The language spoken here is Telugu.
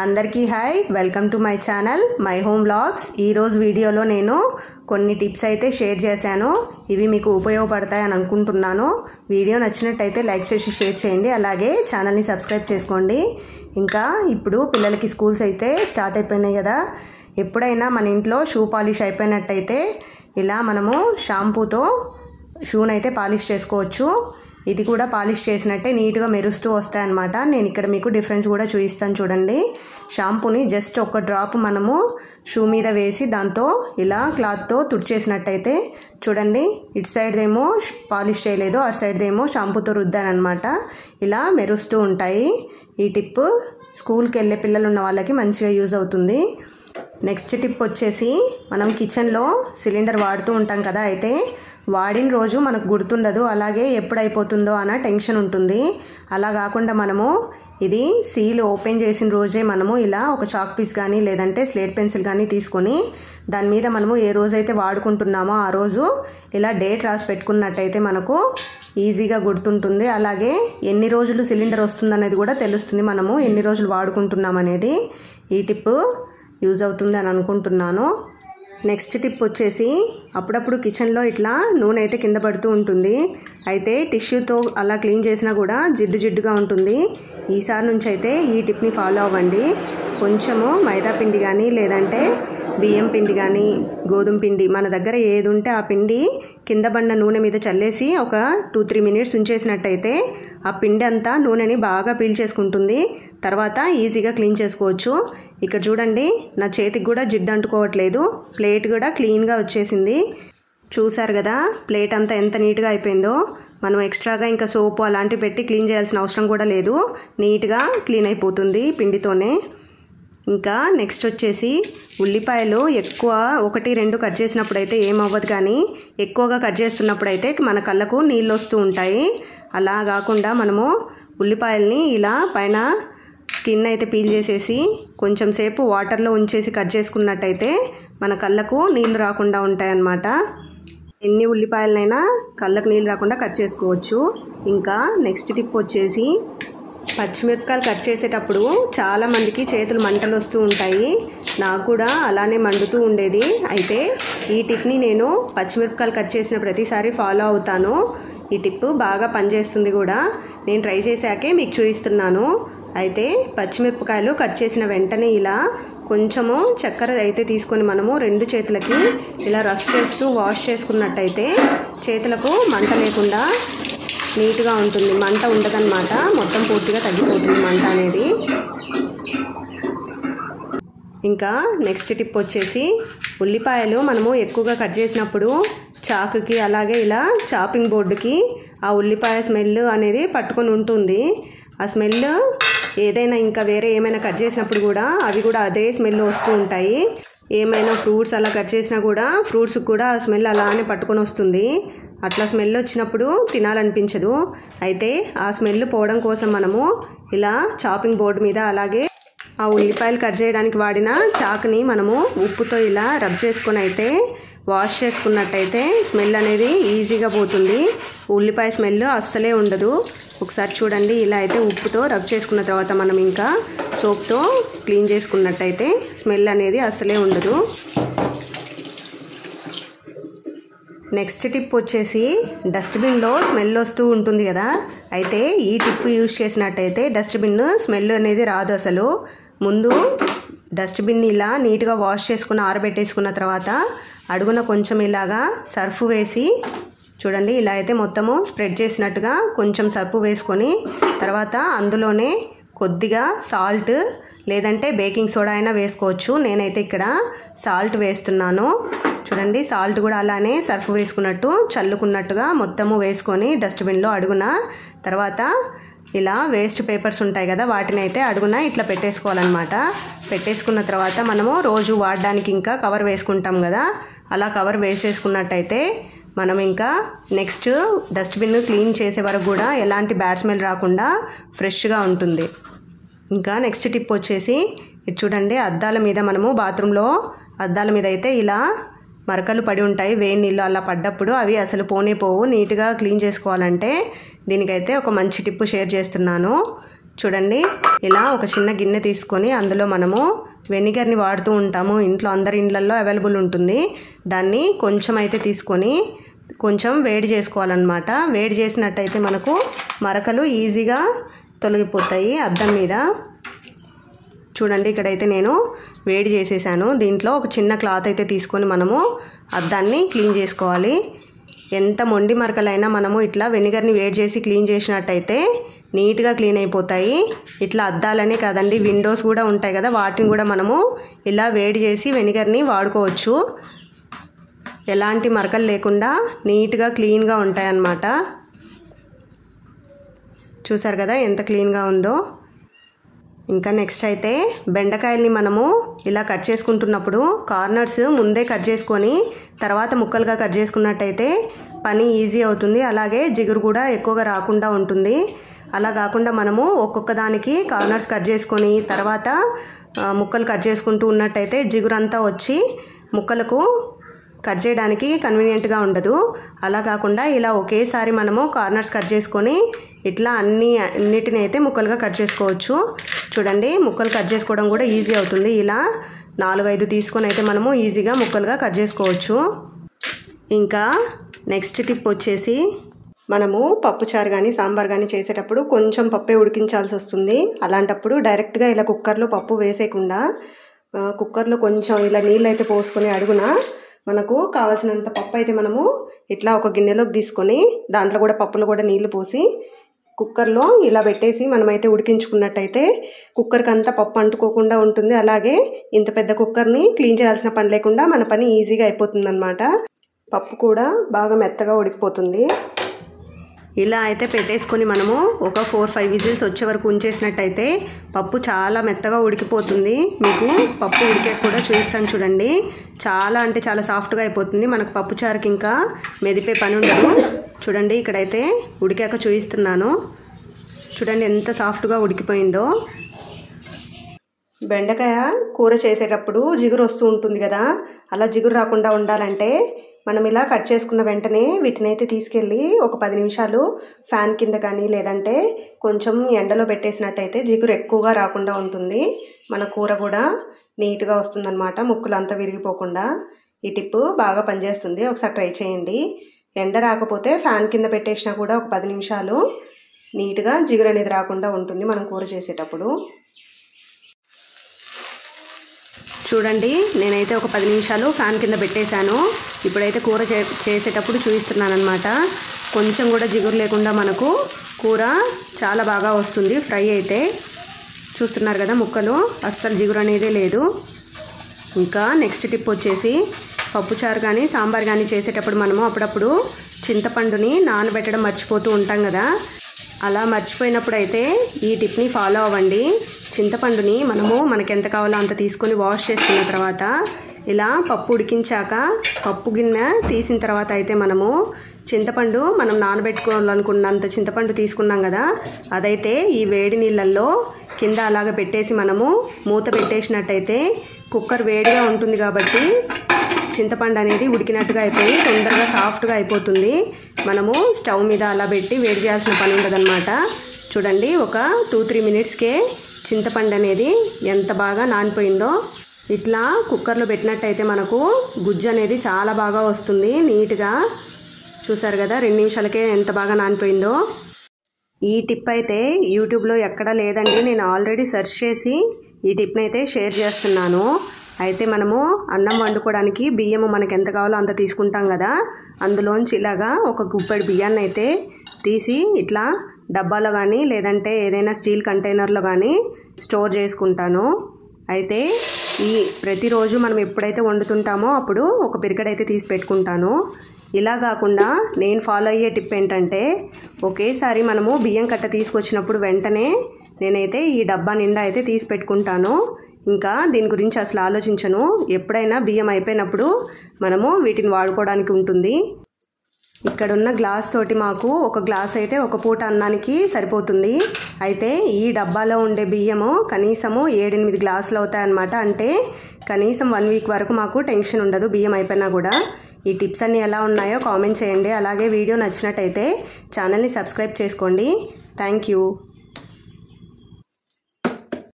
అందరికీ hi, welcome to my channel my home vlogs. ఈరోజు వీడియోలో నేను కొన్ని టిప్స్ అయితే షేర్ చేశాను. ఇవి మీకు ఉపయోగపడతాయని అనుకుంటున్నాను. వీడియో నచ్చినట్టయితే లైక్ చేసి షేర్ చేయండి, అలాగే ఛానల్ని సబ్స్క్రైబ్ చేసుకోండి. ఇంకా ఇప్పుడు పిల్లలకి స్కూల్స్ అయితే స్టార్ట్ అయిపోయినాయి కదా. ఎప్పుడైనా మన ఇంట్లో షూ పాలిష్ అయిపోయినట్టయితే ఇలా మనము షాంపూతో షూనైతే పాలిష్ చేసుకోవచ్చు. ఇది కూడా పాలిష్ చేసినట్టే నీట్గా మెరుస్తూ వస్తాయన్నమాట. నేను ఇక్కడ మీకు డిఫరెన్స్ కూడా చూపిస్తాను చూడండి. షాంపూని జస్ట్ ఒక డ్రాప్ మనము షూ మీద వేసి దాంతో ఇలా క్లాత్తో తుడిచేసినట్టయితే చూడండి, ఇటు సైడ్ ఏమో పాలిష్ చేయలేదు, అటు సైడ్ ఏమో షాంపూతో రుద్దానమాట. ఇలా మెరుస్తూ ఉంటాయి. ఈ టిప్ స్కూల్కి వెళ్ళే పిల్లలు ఉన్న వాళ్ళకి మంచిగా యూజ్ అవుతుంది. నెక్స్ట్ టిప్ వచ్చేసి, మనం కిచెన్లో సిలిండర్ వాడుతూ ఉంటాం కదా, అయితే వాడిన రోజు మనకు గుర్తుండదు, అలాగే ఎప్పుడు అయిపోతుందో అన్న టెన్షన్ ఉంటుంది. అలా కాకుండా మనము ఇది సీల్ ఓపెన్ చేసిన రోజే మనము ఇలా ఒక చాక్ పీస్ కానీ లేదంటే స్లేట్ పెన్సిల్ కానీ తీసుకొని దాని మీద మనము ఏ రోజైతే వాడుకుంటున్నామో ఆ రోజు ఇలా డేట్ రాసి పెట్టుకున్నట్టయితే మనకు ఈజీగా గుర్తుంటుంది. అలాగే ఎన్ని రోజులు సిలిండర్ వస్తుందనేది కూడా తెలుస్తుంది, మనము ఎన్ని రోజులు వాడుకుంటున్నాం అనేది. ఈ టిప్ యూజ్ అవుతుంది అని అనుకుంటున్నాను. నెక్స్ట్ టిప్ వచ్చేసి, అప్పుడప్పుడు కిచెన్లో ఇట్లా నూనె అయితే కింద పడుతూ ఉంటుంది. అయితే టిష్యూతో అలా క్లీన్ చేసినా కూడా జిడ్డు జిడ్డుగా ఉంటుంది. ఈసారి నుంచి అయితే ఈ టిప్ని ఫాలో అవ్వండి. కొంచెము మైదా పిండి కానీ లేదంటే బియ్యం పిండి కానీ గోధుమ పిండి మన దగ్గర ఏది ఉంటే ఆ పిండి కింద పడిన నూనె మీద చల్లేసి ఒక 2-3 మినిట్స్ ఉంచేసినట్టయితే ఆ పిండి అంతా నూనెని బాగా పీల్చేసుకుంటుంది. తర్వాత ఈజీగా క్లీన్ చేసుకోవచ్చు. ఇక్కడ చూడండి, నా చేతికి కూడా జిడ్డు అంటుకోవట్లేదు, ప్లేట్ కూడా క్లీన్గా వచ్చేసింది. చూసారు కదా ప్లేట్ అంతా ఎంత నీట్గా అయిపోయిందో. మనం ఎక్స్ట్రాగా ఇంకా సోపు అలాంటివి పెట్టి క్లీన్ చేయాల్సిన అవసరం కూడా లేదు, నీట్గా క్లీన్ అయిపోతుంది పిండితోనే. ఇంకా నెక్స్ట్ వచ్చేసి, ఉల్లిపాయలు ఎక్కువ 1-2 కట్ చేసినప్పుడు అయితే ఏమవ్వదు, కానీ ఎక్కువగా కట్ చేస్తున్నప్పుడు అయితే మన కళ్ళకు నీళ్ళు వస్తూ ఉంటాయి. అలా కాకుండా మనము ఉల్లిపాయల్ని ఇలా పైన స్కిన్ అయితే పీల్ చేసేసి కొంచెం సేపు వాటర్లో ఉంచేసి కట్ చేసుకున్నట్టయితే మన కళ్ళకు నీళ్ళు రాకుండా ఉంటాయన్నమాట. ఎన్ని ఉల్లిపాయలనైనా కళ్ళకు నీళ్ళు రాకుండా కట్ చేసుకోవచ్చు. ఇంకా నెక్స్ట్ టిప్ వచ్చేసి, పచ్చిమిరపకాయలు కట్ చేసేటప్పుడు చాలామందికి చేతులు మంటలు వస్తూ ఉంటాయి. నాకు కూడా అలానే మండుతూ ఉండేది. అయితే ఈ టిప్ని నేను పచ్చిమిరపకాయలు కట్ చేసిన ప్రతిసారి ఫాలో అవుతాను. ఈ టిప్ బాగా పనిచేస్తుంది కూడా. నేను ట్రై చేశాకే మీకు చూపిస్తున్నాను. అయితే పచ్చిమిరపకాయలు కట్ చేసిన వెంటనే ఇలా కొంచెము చక్కెర అయితే తీసుకొని మనము 2 చేతులకి ఇలా రఫ్ చేస్తూ వాష్ చేసుకున్నట్టయితే చేతులకు మంట లేకుండా నీట్గా ఉంటుంది. మంట ఉండదన్నమాట, మొత్తం పూర్తిగా తగ్గిపోతుంది మంట అనేది. ఇంకా నెక్స్ట్ టిప్ వచ్చేసి, ఉల్లిపాయలు మనము ఎక్కువగా కట్ చేసినప్పుడు చాకుకి అలాగే ఇలా చాపింగ్ బోర్డుకి ఆ ఉల్లిపాయ స్మెల్ అనేది పట్టుకొని ఉంటుంది. ఆ స్మెల్ ఏదైనా ఇంకా వేరే ఏమైనా కట్ చేసినప్పుడు కూడా అవి కూడా అదే స్మెల్ వస్తూ ఉంటాయి. ఏమైనా ఫ్రూట్స్ అలా కట్ చేసినా కూడా ఫ్రూట్స్కి కూడా ఆ స్మెల్ అలానే పట్టుకొని వస్తుంది. అట్లా స్మెల్ వచ్చినప్పుడు తినాలనిపించదు. అయితే ఆ స్మెల్ పోవడం కోసం మనము ఇలా చాపింగ్ బోర్డు మీద అలాగే ఆ ఉల్లిపాయలు కట్ చేయడానికి వాడిన చాకుని మనము ఉప్పుతో ఇలా రబ్ చేసుకొని అయితే వాష్ చేసుకున్నట్టయితే స్మెల్ అనేది ఈజీగా పోతుంది. ఉల్లిపాయ స్మెల్ అస్సలే ఉండదు. ఒకసారి చూడండి, ఇలా అయితే ఉప్పుతో రబ్ చేసుకున్న తర్వాత మనం ఇంకా సోప్తో క్లీన్ చేసుకున్నట్టయితే స్మెల్ అనేది అస్సలే ఉండదు. నెక్స్ట్ టిప్ వచ్చేసి, డస్ట్బిన్లో స్మెల్ వస్తూ ఉంటుంది కదా, అయితే ఈ టిప్ యూజ్ చేసినట్టయితే డస్ట్బిన్ స్మెల్ అనేది రాదు అసలు. ముందు డస్ట్బిన్ని ఇలా నీట్గా వాష్ చేసుకుని ఆరబెట్టేసుకున్న తర్వాత అడుగున కొంచెం ఇలాగా సర్ఫ్ వేసి చూడండి, ఇలా అయితే మొత్తము స్ప్రెడ్ చేసినట్టుగా కొంచెం సర్ఫ్ వేసుకొని తర్వాత అందులోనే కొద్దిగా సాల్ట్ లేదంటే బేకింగ్ సోడా అయినా వేసుకోవచ్చు. నేనైతే ఇక్కడ సాల్ట్ వేస్తున్నాను. చూడండి, సాల్ట్ కూడా అలానే సర్ఫ్ వేసుకున్నట్టు చల్లుకున్నట్టుగా మొత్తము వేసుకొని డస్ట్బిన్లో అడుగున తర్వాత ఇలా వేస్ట్ పేపర్స్ ఉంటాయి కదా, వాటిని అయితే అడుగున ఇట్లా పెట్టేసుకోవాలన్నమాట. పెట్టేసుకున్న తర్వాత మనము రోజు వాడడానికి ఇంకా కవర్ వేసుకుంటాం కదా, అలా కవర్ వేసేసుకున్నట్టయితే మనం ఇంకా నెక్స్ట్ డస్ట్బిన్ క్లీన్ చేసే వరకు కూడా ఎలాంటి బ్యాడ్ స్మెల్ రాకుండా ఫ్రెష్గా ఉంటుంది. ఇంకా నెక్స్ట్ టిప్ వచ్చేసి, ఇది చూడండి, అద్దాల మీద మనము బాత్రూంలో అద్దాల మీద అయితే ఇలా మరకలు పడి ఉంటాయి. వేడి నీళ్ళు అలా పడ్డప్పుడు అవి అసలు పోనే పోవు. నీట్గా క్లీన్ చేసుకోవాలంటే దీనికైతే ఒక మంచి టిప్ షేర్ చేస్తున్నాను. చూడండి, ఇలా ఒక చిన్న గిన్నె తీసుకొని అందులో మనము వెనిగర్ని వాడుతూ ఉంటాము. ఇంట్లో అందరి ఇళ్ళల్లో అవైలబుల్ ఉంటుంది. దాన్ని కొంచెం అయితే తీసుకొని కొంచెం వేడి చేసుకోవాలన్నమాట. వేడి చేసినట్టయితే మనకు మరకలు ఈజీగా తొలగిపోతాయి అద్దం మీద. చూడండి, ఇక్కడైతే నేను వేడి చేసేసాను. దీంట్లో ఒక చిన్న క్లాత్ అయితే తీసుకొని మనము అద్దాన్ని క్లీన్ చేసుకోవాలి. ఎంత మొండి మరకలైనా మనము ఇట్లా వెనిగర్ని వేడి చేసి క్లీన్ చేసినట్టయితే నీట్గా క్లీన్ అయిపోతాయి. ఇట్లా అద్దాలనే కాదండి, విండోస్ కూడా ఉంటాయి కదా, వాటిని కూడా మనము ఇలా వేడి చేసి వెనిగర్ని వాడుకోవచ్చు. ఎలాంటి మరకలు లేకుండా నీట్గా క్లీన్గా ఉంటాయన్నమాట. చూసారు కదా ఎంత క్లీన్గా ఉందో. ఇంకా నెక్స్ట్ అయితే బెండకాయల్ని మనము ఇలా కట్ చేసుకుంటున్నప్పుడు కార్నర్స్ ముందే కట్ చేసుకొని తర్వాత ముక్కలుగా కట్ చేసుకున్నట్టయితే పని ఈజీ అవుతుంది. అలాగే జిగురు కూడా ఎక్కువగా రాకుండా ఉంటుంది. అలా కాకుండా మనము ఒక్కొక్క దానికి కార్నర్స్ కట్ చేసుకొని తర్వాత ముక్కలు కట్ చేసుకుంటూ ఉన్నట్టయితే జిగురు అంతా వచ్చి ముక్కలకు కట్ చేయడానికి కన్వీనియంట్గా ఉండదు. అలా కాకుండా ఇలా ఒకేసారి మనము కార్నర్స్ కట్ చేసుకొని ఇట్లా అన్నిటిని అయితే ముక్కలుగా కట్ చేసుకోవచ్చు. చూడండి, ముక్కలు కట్ చేసుకోవడం కూడా ఈజీ అవుతుంది. ఇలా 4-5 తీసుకొని అయితే మనము ఈజీగా ముక్కలుగా కట్ చేసుకోవచ్చు. ఇంకా నెక్స్ట్ టిప్ వచ్చేసి, మనము పప్పుచారు కానీ సాంబార్ కానీ చేసేటప్పుడు కొంచెం పప్పే ఉడికించాల్సి వస్తుంది. అలాంటప్పుడు డైరెక్ట్గా ఇలా కుక్కర్లో పప్పు వేసేయకుండా కుక్కర్లో కొంచెం ఇలా నీళ్ళు అయితే పోసుకొని అడుగున మనకు కావాల్సినంత పప్పు అయితే మనము ఇట్లా ఒక గిన్నెలోకి తీసుకొని దాంట్లో కూడా పప్పులో కూడా నీళ్లు పోసి కుక్కర్లో ఇలా పెట్టేసి మనమైతే ఉడికించుకున్నట్టయితే కుక్కర్కి అంతా పప్పు అంటుకోకుండా ఉంటుంది. అలాగే ఇంత పెద్ద కుక్కర్ని క్లీన్ చేయాల్సిన పని లేకుండా మన పని ఈజీగా అయిపోతుంది అన్నమాట. పప్పు కూడా బాగా మెత్తగా ఉడికిపోతుంది. ఇలా అయితే పెట్టేసుకొని మనము ఒక 4-5 విజిల్స్ వచ్చే వరకు ఉంచేసినట్టయితే పప్పు చాలా మెత్తగా ఉడికిపోతుంది. మీకు పప్పు ఉడికాక కూడా చూపిస్తాను చూడండి. చాలా అంటే చాలా సాఫ్ట్గా అయిపోతుంది. మనకు పప్పు చారుకి ఇంకా మెదిపే పని ఉండదు. చూడండి, ఇక్కడైతే ఉడికాక చూపిస్తున్నాను. చూడండి ఎంత సాఫ్ట్గా ఉడికిపోయిందో. బెండకాయ కూర చేసేటప్పుడు జిగురు వస్తూ ఉంటుంది కదా, అలా జిగురు రాకుండా ఉండాలంటే మనం ఇలా కట్ చేసుకున్న వెంటనే వీటిని అయితే తీసుకెళ్ళి ఒక 10 నిమిషాలు ఫ్యాన్ కింద కానీ లేదంటే కొంచెం ఎండలో పెట్టేసినట్టయితే జిగురు ఎక్కువగా రాకుండా ఉంటుంది. మన కూర కూడా నీట్గా వస్తుందన్నమాట, ముక్కలు అంతా విరిగిపోకుండా. ఈ టిప్పు బాగా పనిచేస్తుంది, ఒకసారి ట్రై చేయండి. ఎండ రాకపోతే ఫ్యాన్ కింద పెట్టేసినా కూడా ఒక 10 నిమిషాలు నీట్గా జిగురు అనేది రాకుండా ఉంటుంది మనం కూర చేసేటప్పుడు. చూడండి, నేనైతే ఒక 10 నిమిషాలు ఫ్యాన్ కింద పెట్టేశాను. ఇప్పుడైతే కూర చేసేటప్పుడు చూపిస్తున్నాను అనమాట. కొంచెం కూడా జిగురు లేకుండా మనకు కూర చాలా బాగా వస్తుంది. ఫ్రై అయితే చూస్తున్నారు కదా, ముక్కలు అస్సలు జిగురు అనేదే లేదు. ఇంకా నెక్స్ట్ టిప్ వచ్చేసి, పప్పుచారు కానీ సాంబార్ కానీ చేసేటప్పుడు మనము అప్పుడప్పుడు చింతపండుని నానబెట్టడం మర్చిపోతూ ఉంటాం కదా. అలా మర్చిపోయినప్పుడు అయితే ఈ టిప్ని ఫాలో అవ్వండి. చింతపండుని మనము మనకి ఎంత కావాలో అంత తీసుకొని వాష్ చేసుకున్న తర్వాత ఇలా పప్పు ఉడికించాక పప్పు గిన్నె తీసిన తర్వాత అయితే మనము చింతపండు మనం నానబెట్టుకోవాలనుకున్నంత చింతపండు తీసుకున్నాం కదా, అదైతే ఈ వేడి నీళ్ళల్లో కింద అలాగ పెట్టేసి మనము మూత పెట్టేసినట్టయితే కుక్కర్ వేడిగా ఉంటుంది కాబట్టి చింతపండు అనేది ఉడికినట్టుగా అయిపోయి తొందరగా సాఫ్ట్గా అయిపోతుంది. మనము స్టవ్ మీద అలా పెట్టి వేడి చేయాల్సిన పని ఉండదన్నమాట. చూడండి, ఒక 2-3 మినిట్స్కే చింతపండు అనేది ఎంత బాగా నానిపోయిందో. ఇట్లా కుక్కర్లో పెట్టినట్టయితే మనకు గుజ్జు అనేది చాలా బాగా వస్తుంది నీట్గా. చూసారు కదా, 2 నిమిషాలకే ఎంత బాగా నానిపోయిందో. ఈ టిప్ అయితే యూట్యూబ్లో ఎక్కడా లేదండి, నేను ఆల్రెడీ సెర్చ్ చేసి ఈ టిప్ని అయితే షేర్ చేస్తున్నాను. అయితే మనము అన్నం వండుకోవడానికి బియ్యము మనకి ఎంత కావాలో అంత తీసుకుంటాం కదా, అందులోంచి ఇలాగా ఒక గుప్పెడు బియ్యాన్ని అయితే తీసి ఇట్లా డబ్బాలో కానీ లేదంటే ఏదైనా స్టీల్ కంటైనర్లో కానీ స్టోర్ చేసుకుంటాను. అయితే ఈ ప్రతిరోజు మనం ఎప్పుడైతే వండుతుంటామో అప్పుడు ఒక పిరికెడైతే తీసి పెట్టుకుంటాను. ఇలా కాకుండా నేను ఫాలో అయ్యే టిప్ ఏంటంటే, ఒకేసారి మనము బియ్యం కట్ట తీసుకొచ్చినప్పుడు వెంటనే నేనైతే ఈ డబ్బా నిండా అయితే తీసి పెట్టుకుంటాను. ఇంకా దీని గురించి అసలు ఆలోచించను. ఎప్పుడైనా బియ్యం అయిపోయినప్పుడు మనము వీటిని వాడుకోవడానికి ఉంటుంది. ఇక్కడున్న గ్లాస్ తోటి మాకు ఒక గ్లాస్ అయితే ఒక పూట అన్నానికి సరిపోతుంది. అయితే ఈ డబ్బాలో ఉండే బియ్యము కనీసము 7-8 గ్లాసులు అవుతాయన్నమాట. అంటే కనీసం 1 వీక్ వరకు మాకు టెన్షన్ ఉండదు బియ్యం అయిపోయినా కూడా. ఈ టిప్స్ అన్నీ ఎలా ఉన్నాయో కామెంట్ చేయండి. అలాగే వీడియో నచ్చినట్టయితే ఛానల్ని సబ్స్క్రైబ్ చేసుకోండి. Thank you.